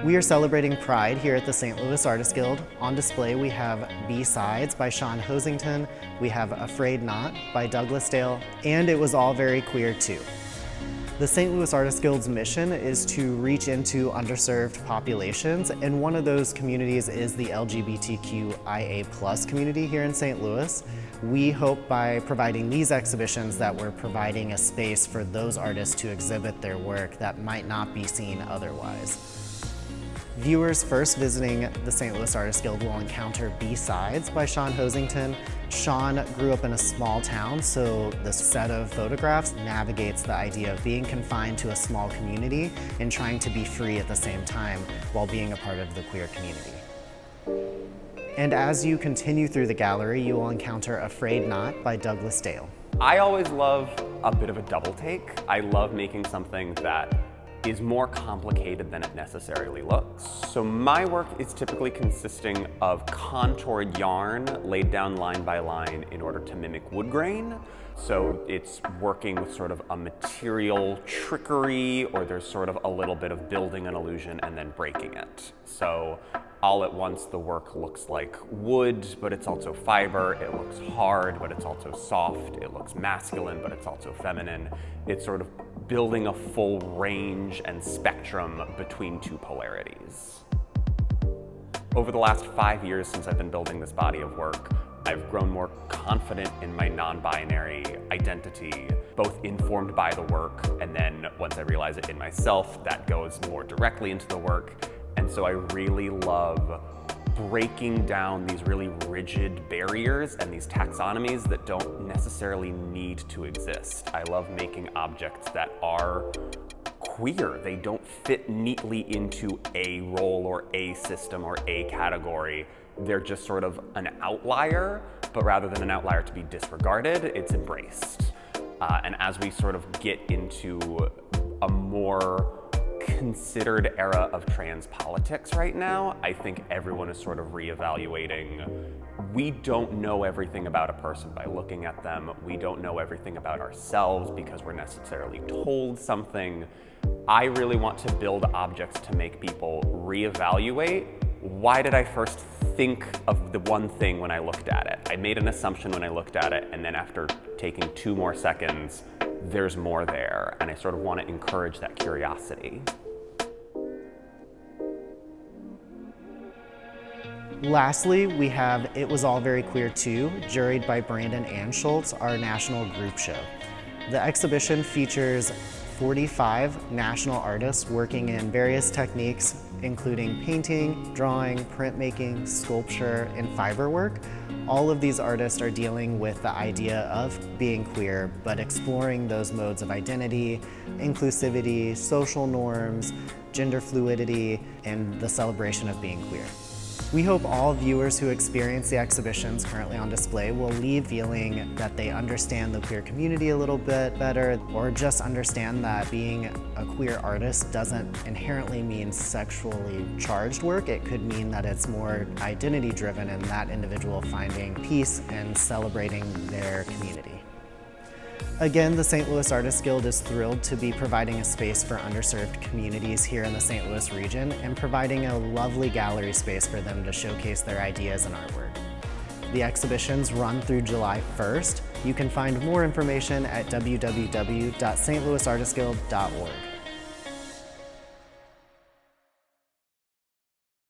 We are celebrating Pride here at the St. Louis Artists Guild. On display we have B-Sides by Sean Hoisington, we have A Frayed Knot by Douglas Dale, and It Was All Very Queer Too. The St. Louis Artists Guild's mission is to reach into underserved populations, and one of those communities is the LGBTQIA+ community here in St. Louis. We hope by providing these exhibitions that we're providing a space for those artists to exhibit their work that might not be seen otherwise. Viewers first visiting the St. Louis Artists Guild will encounter B-Sides by Sean Hoisington. Sean grew up in a small town, so the set of photographs navigates the idea of being confined to a small community and trying to be free at the same time while being a part of the queer community. And as you continue through the gallery, you will encounter A Frayed Knot by Douglas Dale. I always love a bit of a double take. I love making something that is more complicated than it necessarily looks. So my work is typically consisting of contoured yarn laid down line by line in order to mimic wood grain. So it's working with sort of a material trickery, or there's sort of a little bit of building an illusion and then breaking it. So all at once the work looks like wood, but it's also fiber. It looks hard, but it's also soft. It looks masculine, but it's also feminine. It's sort of building a full range and spectrum between two polarities. Over the last 5 years since I've been building this body of work, I've grown more confident in my non-binary identity, both informed by the work, and then once I realize it in myself, that goes more directly into the work. And so I really love breaking down these really rigid barriers and these taxonomies that don't necessarily need to exist. I love making objects that are queer. They don't fit neatly into a role or a system or a category. They're just sort of an outlier, but rather than an outlier to be disregarded, it's embraced. And as we sort of get into a more considered era of trans politics right now, I think everyone is sort of reevaluating. We don't know everything about a person by looking at them. We don't know everything about ourselves because we're necessarily told something. I really want to build objects to make people reevaluate. Why did I first think of the one thing when I looked at it? I made an assumption when I looked at it, and then after taking 2 more seconds, there's more there, and I sort of want to encourage that curiosity. Lastly, we have It Was All Very Queer Too, juried by Brandon and Schultz, our national group show. The exhibition features 45 national artists working in various techniques, including painting, drawing, printmaking, sculpture, and fiber work. All of these artists are dealing with the idea of being queer, but exploring those modes of identity, inclusivity, social norms, gender fluidity, and the celebration of being queer. We hope all viewers who experience the exhibitions currently on display will leave feeling that they understand the queer community a little bit better, or just understand that being a queer artist doesn't inherently mean sexually charged work. It could mean that it's more identity driven and that individual finding peace and celebrating their community. Again, the St. Louis Artists Guild is thrilled to be providing a space for underserved communities here in the St. Louis region and providing a lovely gallery space for them to showcase their ideas and artwork. The exhibitions run through July 1st. You can find more information at www.stlouisartistsguild.org.